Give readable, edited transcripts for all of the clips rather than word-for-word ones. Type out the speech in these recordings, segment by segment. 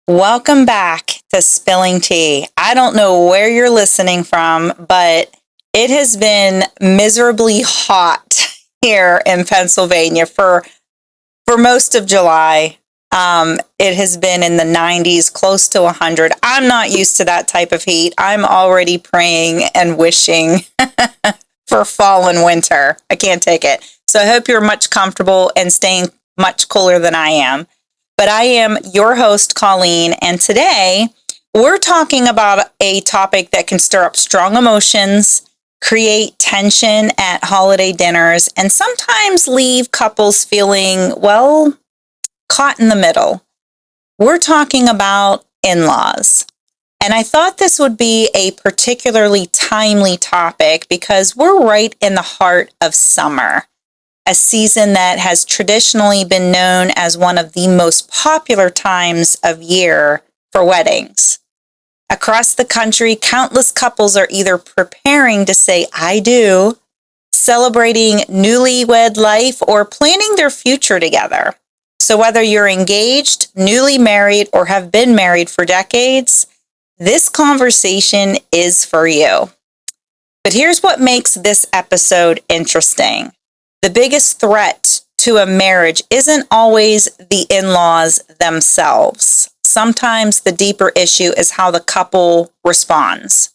Welcome back to Spilling Tea. I don't know where you're listening from, but it has been miserably hot here in Pennsylvania for most of July. It has been in the 90s, close to 100. I'm not used to that type of heat. I'm already praying and wishing for fall and winter. I can't take it. So I hope you're much comfortable and staying much cooler than I am. But I am your host, Colleen, and today we're talking about a topic that can stir up strong emotions, create tension at holiday dinners, and sometimes leave couples feeling, well, caught in the middle. We're talking about in-laws. And I thought this would be a particularly timely topic because we're right in the heart of summer, a season that has traditionally been known as one of the most popular times of year for weddings. Across the country, countless couples are either preparing to say, I do, celebrating newlywed life, or planning their future together. So whether you're engaged, newly married, or have been married for decades, this conversation is for you. But here's what makes this episode interesting. The biggest threat to a marriage isn't always the in-laws themselves. Sometimes the deeper issue is how the couple responds.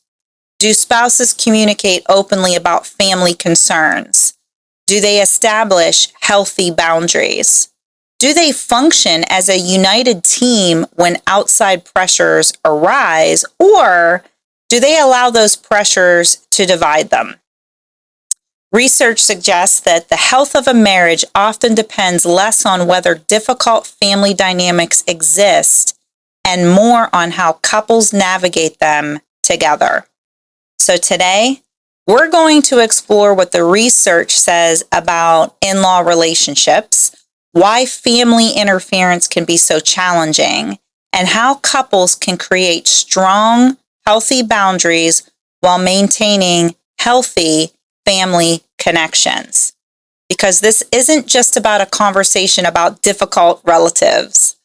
Do spouses communicate openly about family concerns? Do they establish healthy boundaries? Do they function as a united team when outside pressures arise, or do they allow those pressures to divide them? Research suggests that the health of a marriage often depends less on whether difficult family dynamics exist and more on how couples navigate them together. So today, we're going to explore what the research says about in-law relationships, why family interference can be so challenging, and how couples can create strong, healthy boundaries while maintaining healthy family connections. Because this isn't just about a conversation about difficult relatives.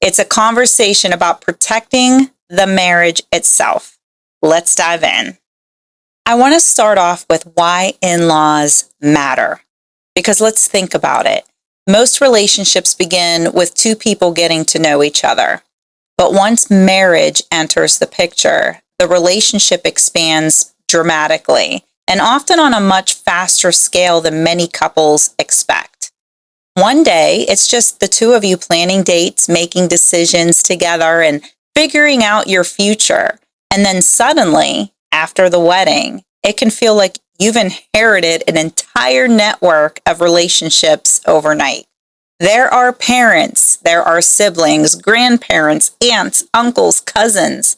It's a conversation about protecting the marriage itself. Let's dive in. I want to start off with why in-laws matter. Because let's think about it. Most relationships begin with two people getting to know each other. But once marriage enters the picture, the relationship expands dramatically, and often on a much faster scale than many couples expect. One day, it's just the two of you planning dates, making decisions together, and figuring out your future. And then suddenly, after the wedding, it can feel like you've inherited an entire network of relationships overnight. There are parents, there are siblings, grandparents, aunts, uncles, cousins,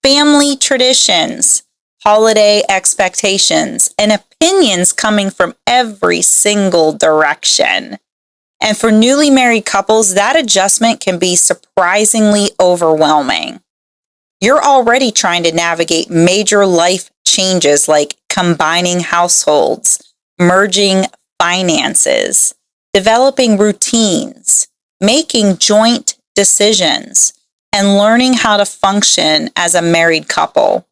family traditions, holiday expectations, and opinions coming from every single direction. And for newly married couples, that adjustment can be surprisingly overwhelming. You're already trying to navigate major life changes like combining households, merging finances, developing routines, making joint decisions, and learning how to function as a married couple.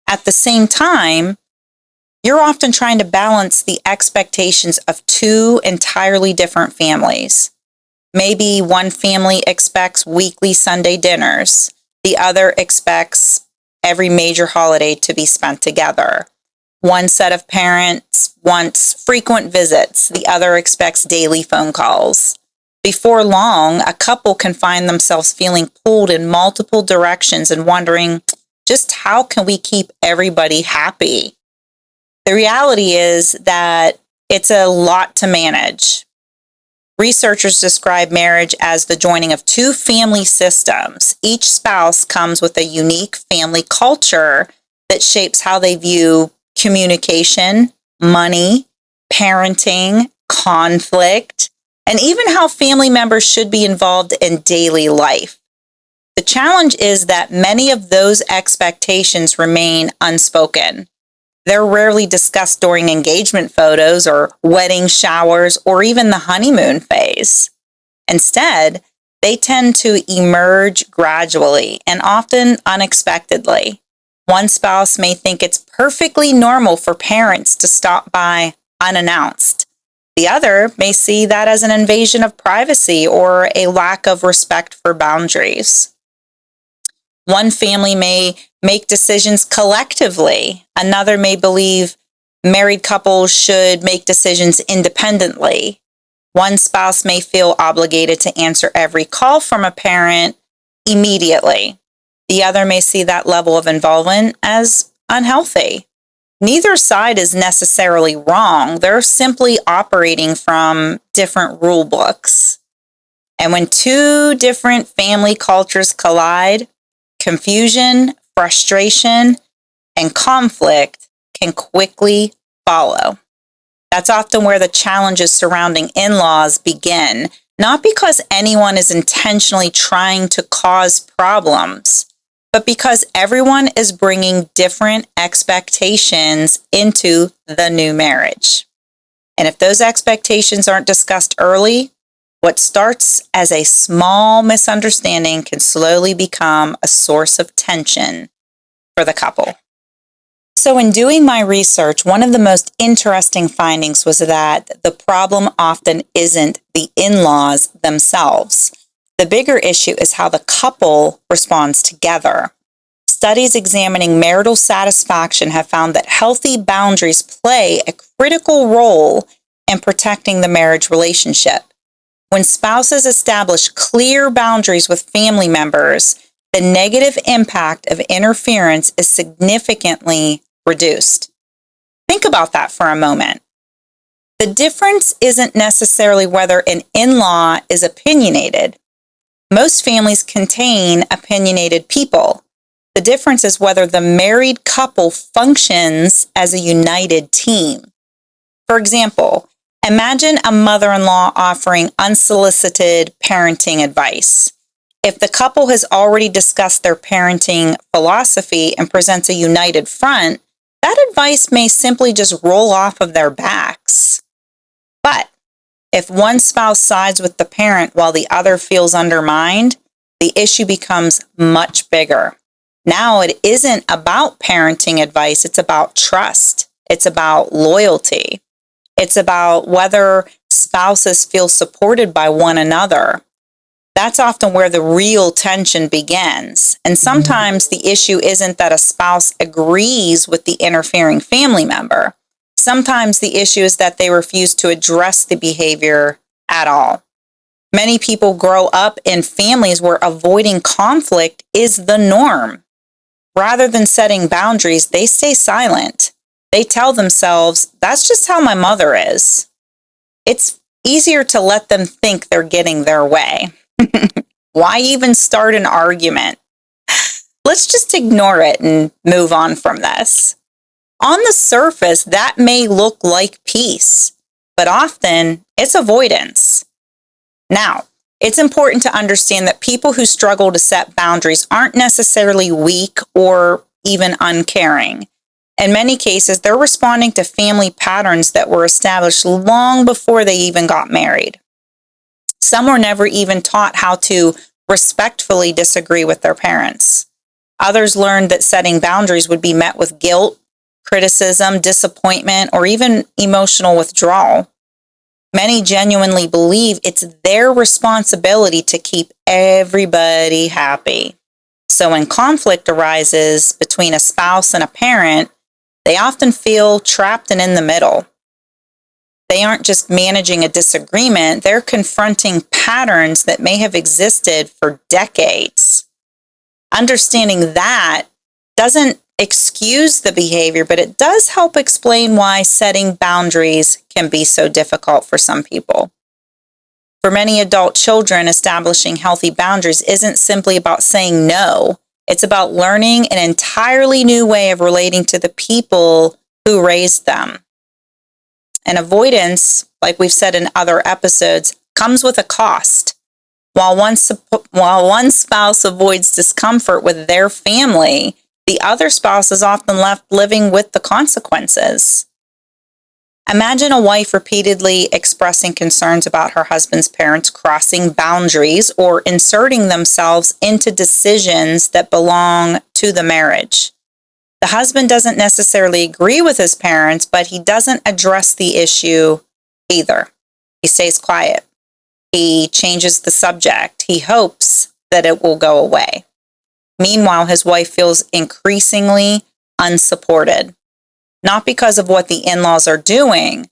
At the same time, you're often trying to balance the expectations of two entirely different families. Maybe one family expects weekly Sunday dinners. The other expects every major holiday to be spent together. One set of parents wants frequent visits. The other expects daily phone calls. Before long, a couple can find themselves feeling pulled in multiple directions and wondering, just how can we keep everybody happy? The reality is that it's a lot to manage. Researchers describe marriage as the joining of two family systems. Each spouse comes with a unique family culture that shapes how they view communication, money, parenting, conflict, and even how family members should be involved in daily life. The challenge is that many of those expectations remain unspoken. They're rarely discussed during engagement photos or wedding showers or even the honeymoon phase. Instead, they tend to emerge gradually and often unexpectedly. One spouse may think it's perfectly normal for parents to stop by unannounced. The other may see that as an invasion of privacy or a lack of respect for boundaries. One family may make decisions collectively. Another may believe married couples should make decisions independently. One spouse may feel obligated to answer every call from a parent immediately. The other may see that level of involvement as unhealthy. Neither side is necessarily wrong. They're simply operating from different rule books. And when two different family cultures collide, confusion, frustration, and conflict can quickly follow. That's often where the challenges surrounding in-laws begin, not because anyone is intentionally trying to cause problems, but because everyone is bringing different expectations into the new marriage. And if those expectations aren't discussed early, what starts as a small misunderstanding can slowly become a source of tension for the couple. So in doing my research, one of the most interesting findings was that the problem often isn't the in-laws themselves. The bigger issue is how the couple responds together. Studies examining marital satisfaction have found that healthy boundaries play a critical role in protecting the marriage relationship. When spouses establish clear boundaries with family members, the negative impact of interference is significantly reduced. Think about that for a moment. The difference isn't necessarily whether an in-law is opinionated. Most families contain opinionated people. The difference is whether the married couple functions as a united team. For example, imagine a mother-in-law offering unsolicited parenting advice. If the couple has already discussed their parenting philosophy and presents a united front, that advice may simply just roll off of their backs. But if one spouse sides with the parent while the other feels undermined, the issue becomes much bigger. Now it isn't about parenting advice, it's about trust. It's about loyalty. It's about whether spouses feel supported by one another. That's often where the real tension begins. And sometimes the issue isn't that a spouse agrees with the interfering family member. Sometimes the issue is that they refuse to address the behavior at all. Many people grow up in families where avoiding conflict is the norm. Rather than setting boundaries, they stay silent. They tell themselves, that's just how my mother is. It's easier to let them think they're getting their way. Why even start an argument? Let's just ignore it and move on from this. On the surface, that may look like peace, but often it's avoidance. Now, it's important to understand that people who struggle to set boundaries aren't necessarily weak or even uncaring. In many cases, they're responding to family patterns that were established long before they even got married. Some were never even taught how to respectfully disagree with their parents. Others learned that setting boundaries would be met with guilt, criticism, disappointment, or even emotional withdrawal. Many genuinely believe it's their responsibility to keep everybody happy. So when conflict arises between a spouse and a parent, they often feel trapped and in the middle. They aren't just managing a disagreement, they're confronting patterns that may have existed for decades. Understanding that doesn't excuse the behavior, but it does help explain why setting boundaries can be so difficult for some people. For many adult children, establishing healthy boundaries isn't simply about saying no. It's about learning an entirely new way of relating to the people who raised them. And avoidance, like we've said in other episodes, comes with a cost. While one spouse avoids discomfort with their family, the other spouse is often left living with the consequences. Imagine a wife repeatedly expressing concerns about her husband's parents crossing boundaries or inserting themselves into decisions that belong to the marriage. The husband doesn't necessarily agree with his parents, but he doesn't address the issue either. He stays quiet. He changes the subject. He hopes that it will go away. Meanwhile, his wife feels increasingly unsupported, not because of what the in-laws are doing,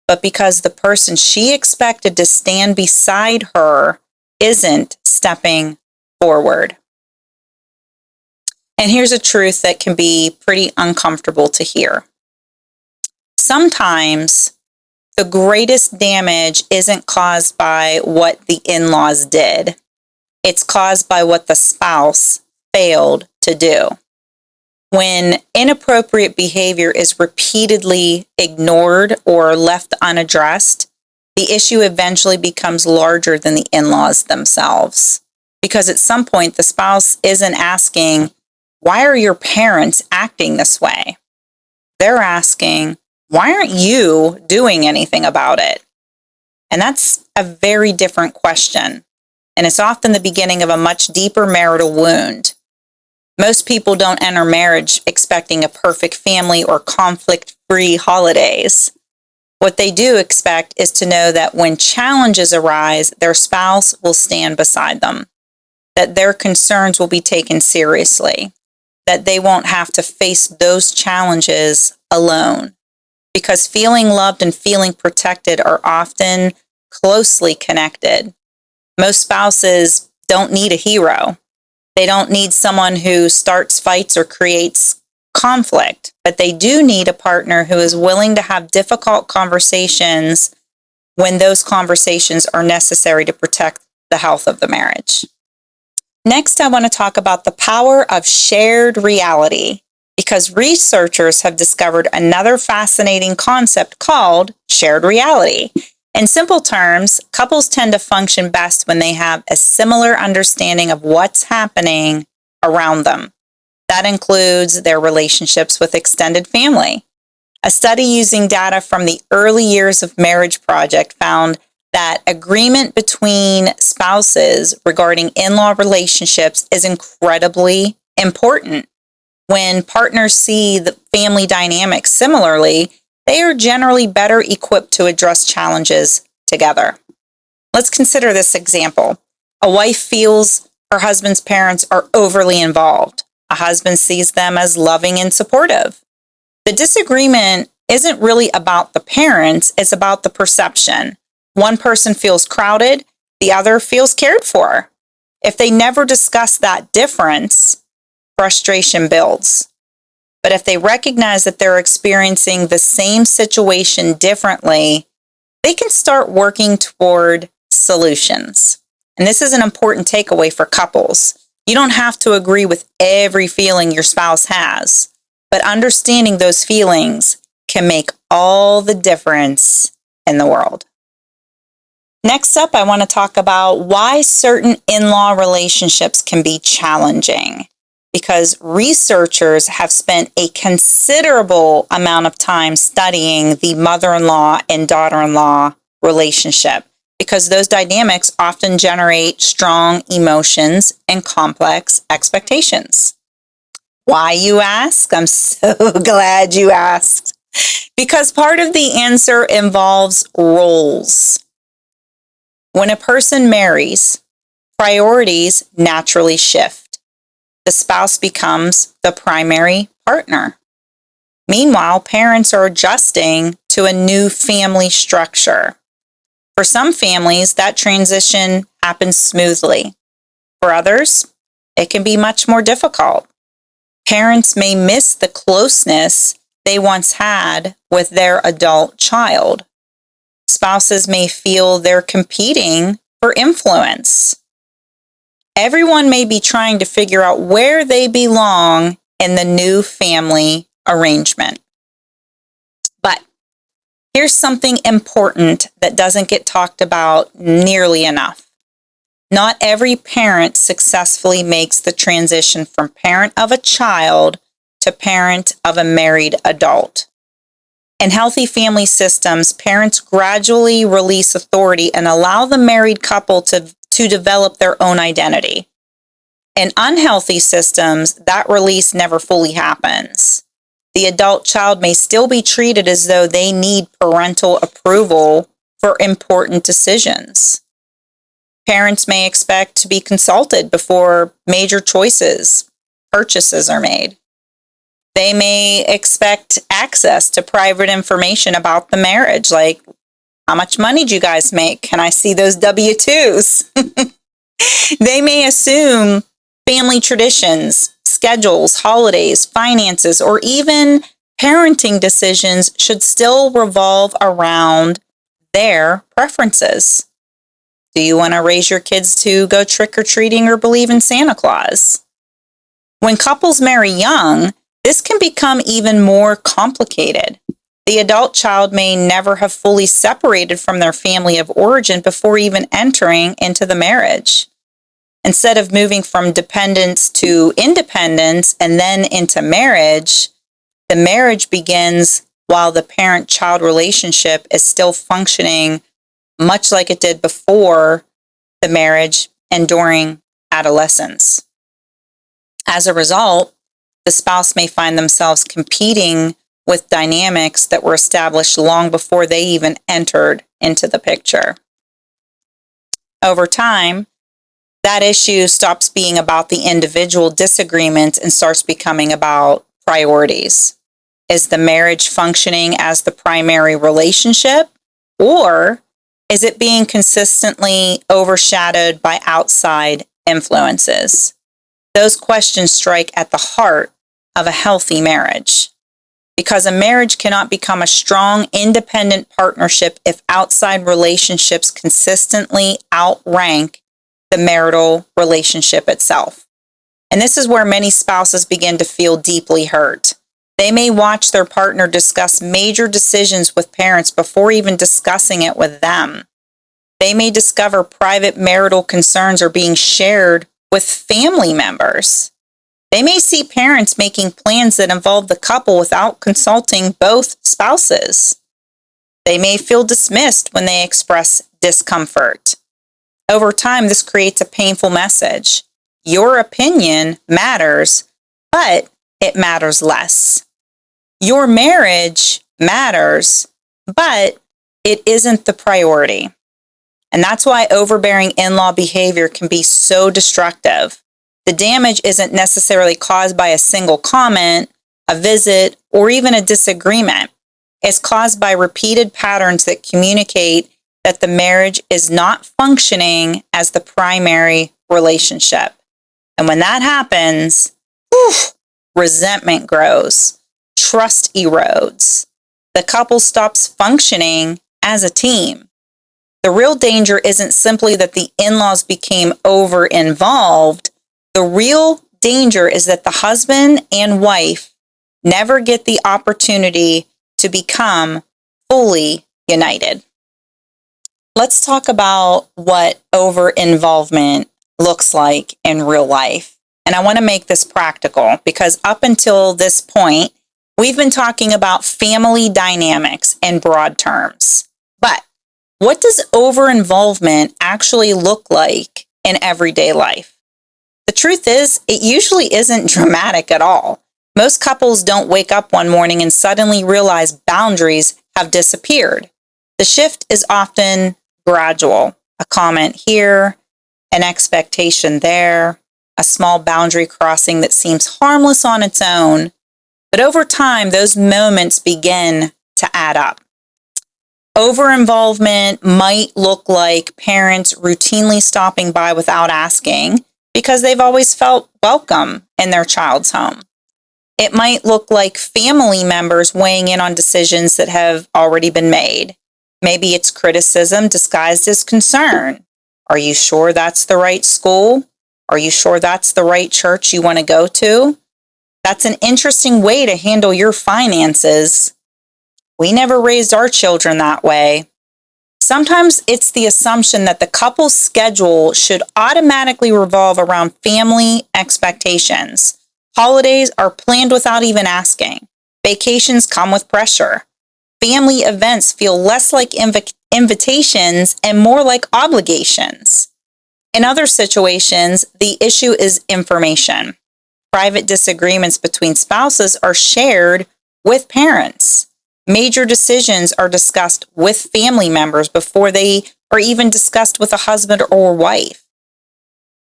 but because the person she expected to stand beside her isn't stepping forward. And here's a truth that can be pretty uncomfortable to hear. Sometimes the greatest damage isn't caused by what the in-laws did. It's caused by what the spouse failed to do. When inappropriate behavior is repeatedly ignored or left unaddressed, the issue eventually becomes larger than the in-laws themselves. Because at some point, the spouse isn't asking, "Why are your parents acting this way?" They're asking, "Why aren't you doing anything about it?" And that's a very different question. And it's often the beginning of a much deeper marital wound. Most people don't enter marriage expecting a perfect family or conflict-free holidays. What they do expect is to know that when challenges arise, their spouse will stand beside them, that their concerns will be taken seriously, that they won't have to face those challenges alone. Because feeling loved and feeling protected are often closely connected. Most spouses don't need a hero. They don't need someone who starts fights or creates conflict, but they do need a partner who is willing to have difficult conversations when those conversations are necessary to protect the health of the marriage. Next, I want to talk about the power of shared reality, because researchers have discovered another fascinating concept called shared reality. In simple terms, couples tend to function best when they have a similar understanding of what's happening around them. That includes their relationships with extended family. A study using data from the Early Years of Marriage Project found that agreement between spouses regarding in-law relationships is incredibly important. When partners see the family dynamics similarly, they are generally better equipped to address challenges together. Let's consider this example. A wife feels her husband's parents are overly involved. A husband sees them as loving and supportive. The disagreement isn't really about the parents, it's about the perception. One person feels crowded, the other feels cared for. If they never discuss that difference, frustration builds. But if they recognize that they're experiencing the same situation differently, they can start working toward solutions. And this is an important takeaway for couples. You don't have to agree with every feeling your spouse has, but understanding those feelings can make all the difference in the world. Next up, I want to talk about why certain in-law relationships can be challenging. Because researchers have spent a considerable amount of time studying the mother-in-law and daughter-in-law relationship, because those dynamics often generate strong emotions and complex expectations. Why, you ask? I'm so glad you asked. Because part of the answer involves roles. When a person marries, priorities naturally shift. The spouse becomes the primary partner. Meanwhile, parents are adjusting to a new family structure. For some families, that transition happens smoothly. For others, it can be much more difficult. Parents may miss the closeness they once had with their adult child. Spouses may feel they're competing for influence. Everyone may be trying to figure out where they belong in the new family arrangement. But here's something important that doesn't get talked about nearly enough. Not every parent successfully makes the transition from parent of a child to parent of a married adult. In healthy family systems, parents gradually release authority and allow the married couple to develop their own identity. In unhealthy systems, that release never fully happens. The adult child may still be treated as though they need parental approval for important decisions. Parents may expect to be consulted before major purchases are made. They may expect access to private information about the marriage, like how much money do you guys make? Can I see those W-2s? They may assume family traditions, schedules, holidays, finances, or even parenting decisions should still revolve around their preferences. Do you want to raise your kids to go trick-or-treating or believe in Santa Claus? When couples marry young, this can become even more complicated. The adult child may never have fully separated from their family of origin before even entering into the marriage. Instead of moving from dependence to independence and then into marriage, the marriage begins while the parent-child relationship is still functioning much like it did before the marriage and during adolescence. As a result, the spouse may find themselves competing with dynamics that were established long before they even entered into the picture. Over time, that issue stops being about the individual disagreements and starts becoming about priorities. Is the marriage functioning as the primary relationship, or is it being consistently overshadowed by outside influences? Those questions strike at the heart of a healthy marriage, because a marriage cannot become a strong, independent partnership if outside relationships consistently outrank the marital relationship itself. And this is where many spouses begin to feel deeply hurt. They may watch their partner discuss major decisions with parents before even discussing it with them. They may discover private marital concerns are being shared with family members. They may see parents making plans that involve the couple without consulting both spouses. They may feel dismissed when they express discomfort. Over time, this creates a painful message. Your opinion matters, but it matters less. Your marriage matters, but it isn't the priority. And that's why overbearing in-law behavior can be so destructive. The damage isn't necessarily caused by a single comment, a visit, or even a disagreement. It's caused by repeated patterns that communicate that the marriage is not functioning as the primary relationship. And when that happens, resentment grows, trust erodes. The couple stops functioning as a team. The real danger isn't simply that the in-laws became over-involved. The real danger is that the husband and wife never get the opportunity to become fully united. Let's talk about what over-involvement looks like in real life. And I want to make this practical because up until this point, we've been talking about family dynamics in broad terms. But what does over-involvement actually look like in everyday life? The truth is, it usually isn't dramatic at all. Most couples don't wake up one morning and suddenly realize boundaries have disappeared. The shift is often gradual. A comment here, an expectation there, a small boundary crossing that seems harmless on its own. But over time, those moments begin to add up. Over-involvement might look like parents routinely stopping by without asking because they've always felt welcome in their child's home. It might look like family members weighing in on decisions that have already been made. Maybe it's criticism disguised as concern. Are you sure that's the right school? Are you sure that's the right church you want to go to? That's an interesting way to handle your finances. We never raised our children that way. Sometimes it's the assumption that the couple's schedule should automatically revolve around family expectations. Holidays are planned without even asking. Vacations come with pressure. Family events feel less like invitations and more like obligations. In other situations, the issue is information. Private disagreements between spouses are shared with parents. Major decisions are discussed with family members before they are even discussed with a husband or wife.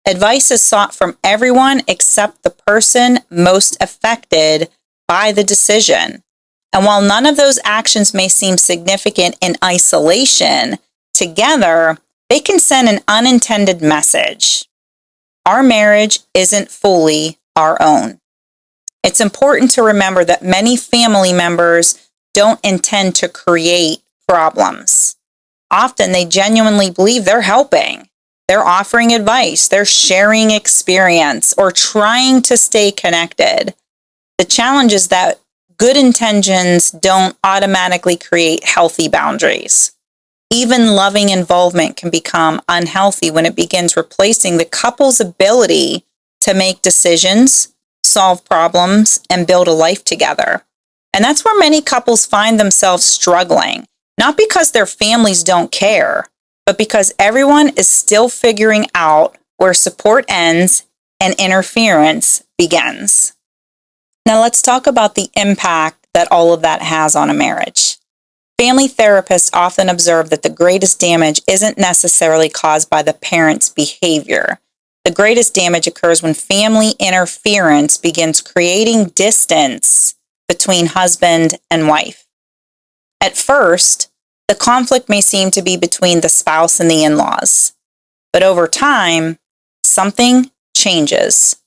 Advice is sought from everyone except the person most affected by the decision. And while none of those actions may seem significant in isolation, together, they can send an unintended message. Our marriage isn't fully our own. It's important to remember that many family members don't intend to create problems. Often they genuinely believe they're helping. They're offering advice, they're sharing experience, or trying to stay connected. The challenge is that good intentions don't automatically create healthy boundaries. Even loving involvement can become unhealthy when it begins replacing the couple's ability to make decisions, solve problems, and build a life together. And that's where many couples find themselves struggling, not because their families don't care, but because everyone is still figuring out where support ends and interference begins. Now let's talk about the impact that all of that has on a marriage. Family therapists often observe that the greatest damage isn't necessarily caused by the parent's behavior. The greatest damage occurs when family interference begins creating distance between husband and wife. At first, the conflict may seem to be between the spouse and the in-laws, but over time, something changes.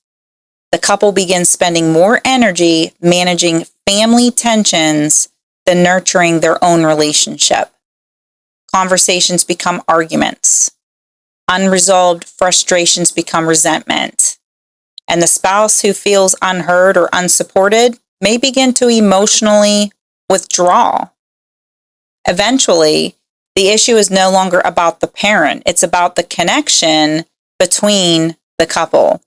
The couple begins spending more energy managing family tensions than nurturing their own relationship. Conversations become arguments. Unresolved frustrations become resentment. And the spouse who feels unheard or unsupported may begin to emotionally withdraw. Eventually, the issue is no longer about the parent. It's about the connection between the couple.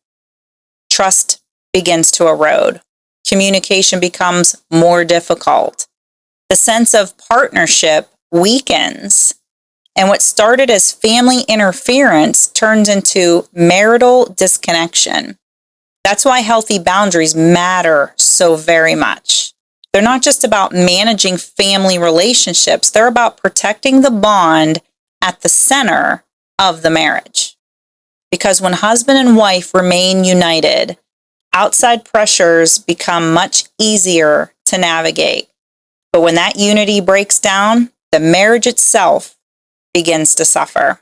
Trust begins to erode. Communication becomes more difficult. The sense of partnership weakens. And what started as family interference turns into marital disconnection. That's why healthy boundaries matter so very much. They're not just about managing family relationships, they're about protecting the bond at the center of the marriage. Because when husband and wife remain united, outside pressures become much easier to navigate. But when that unity breaks down, the marriage itself begins to suffer.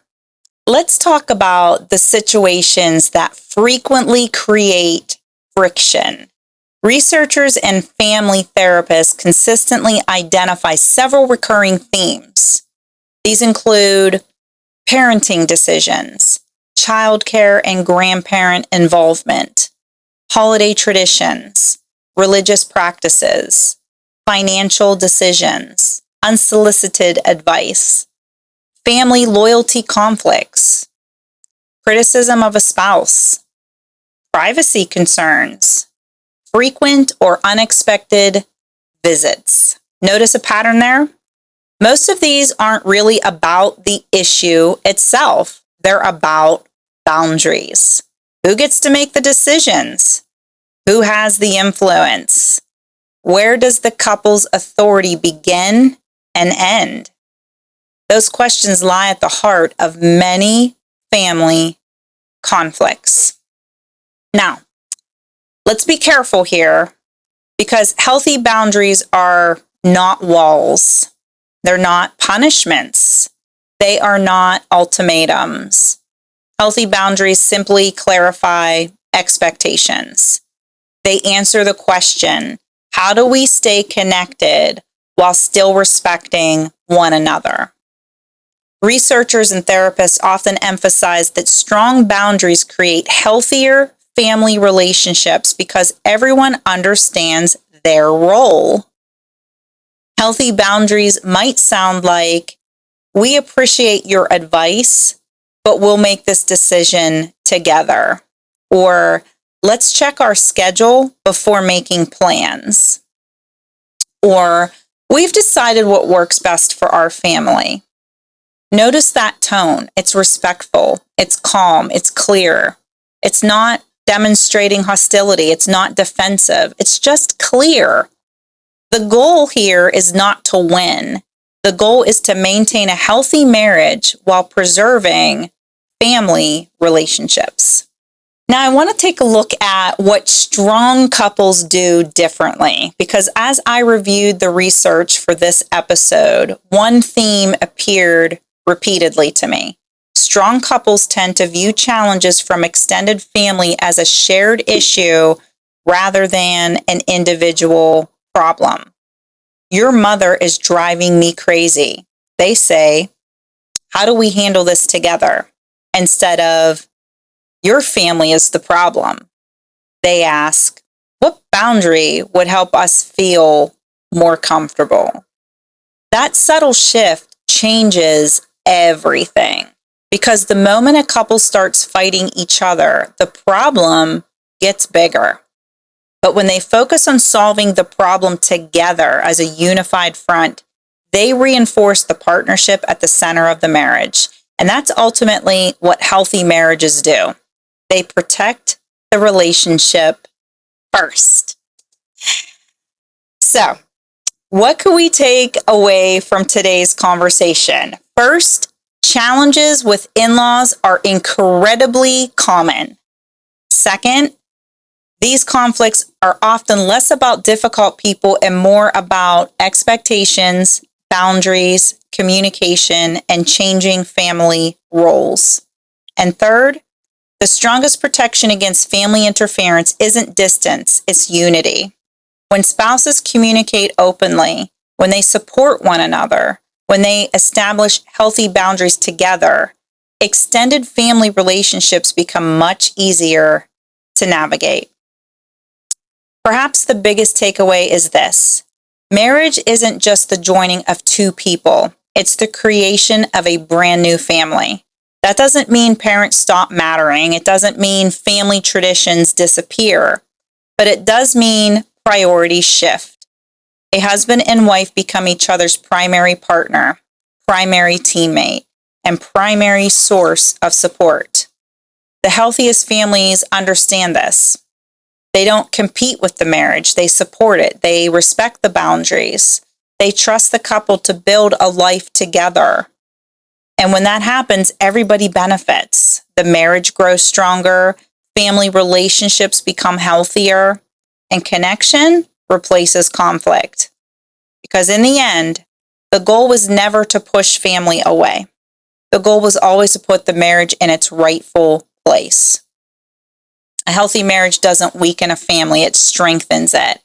Let's talk about the situations that frequently create friction. Researchers and family therapists consistently identify several recurring themes. These include parenting decisions, childcare and grandparent involvement, holiday traditions, religious practices, financial decisions, unsolicited advice, family loyalty conflicts, criticism of a spouse, privacy concerns, frequent or unexpected visits. Notice a pattern there? Most of these aren't really about the issue itself. They're about boundaries. Who gets to make the decisions? Who has the influence? Where does the couple's authority begin and end? Those questions lie at the heart of many family conflicts. Now, let's be careful here because healthy boundaries are not walls. They're not punishments. They are not ultimatums. Healthy boundaries simply clarify expectations. They answer the question, how do we stay connected while still respecting one another? Researchers and therapists often emphasize that strong boundaries create healthier family relationships because everyone understands their role. Healthy boundaries might sound like, we appreciate your advice, but we'll make this decision together. Or, let's check our schedule before making plans. Or, We've decided what works best for our family. Notice that tone. It's respectful, it's calm, it's clear. It's not demonstrating hostility, it's not defensive, it's just clear. The goal here is not to win. The goal is to maintain a healthy marriage while preserving family relationships. Now, I want to take a look at what strong couples do differently, because as I reviewed the research for this episode, one theme appeared repeatedly to me. Strong couples tend to view challenges from extended family as a shared issue rather than an individual problem. Your mother is driving me crazy. They say, how do we handle this together? Instead of, your family is the problem. They ask, what boundary would help us feel more comfortable? That subtle shift changes everything, because the moment a couple starts fighting each other, the problem gets bigger. But when they focus on solving the problem together as a unified front, they reinforce the partnership at the center of the marriage. And that's ultimately what healthy marriages do. They protect the relationship first. So, what could we take away from today's conversation? First, challenges with in-laws are incredibly common. Second, these conflicts are often less about difficult people and more about expectations, boundaries, communication, and changing family roles. And third, the strongest protection against family interference isn't distance, it's unity. When spouses communicate openly, when they support one another, when they establish healthy boundaries together, extended family relationships become much easier to navigate. Perhaps the biggest takeaway is this: marriage isn't just the joining of two people, it's the creation of a brand new family. That doesn't mean parents stop mattering. It doesn't mean family traditions disappear, but it does mean priorities shift. A husband and wife become each other's primary partner, primary teammate, and primary source of support. The healthiest families understand this. They don't compete with the marriage. They support it. They respect the boundaries. They trust the couple to build a life together. And when that happens, everybody benefits. The marriage grows stronger, family relationships become healthier, and connection replaces conflict. Because in the end, the goal was never to push family away. The goal was always to put the marriage in its rightful place. A healthy marriage doesn't weaken a family, it strengthens it.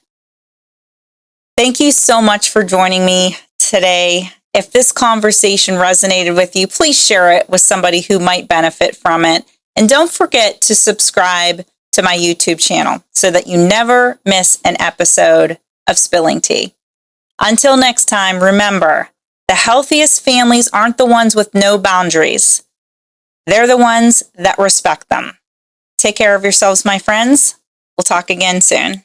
Thank you so much for joining me today. If this conversation resonated with you, please share it with somebody who might benefit from it. And don't forget to subscribe to my YouTube channel so that you never miss an episode of Spilling Tea. Until next time, remember, the healthiest families aren't the ones with no boundaries. They're the ones that respect them. Take care of yourselves, my friends. We'll talk again soon.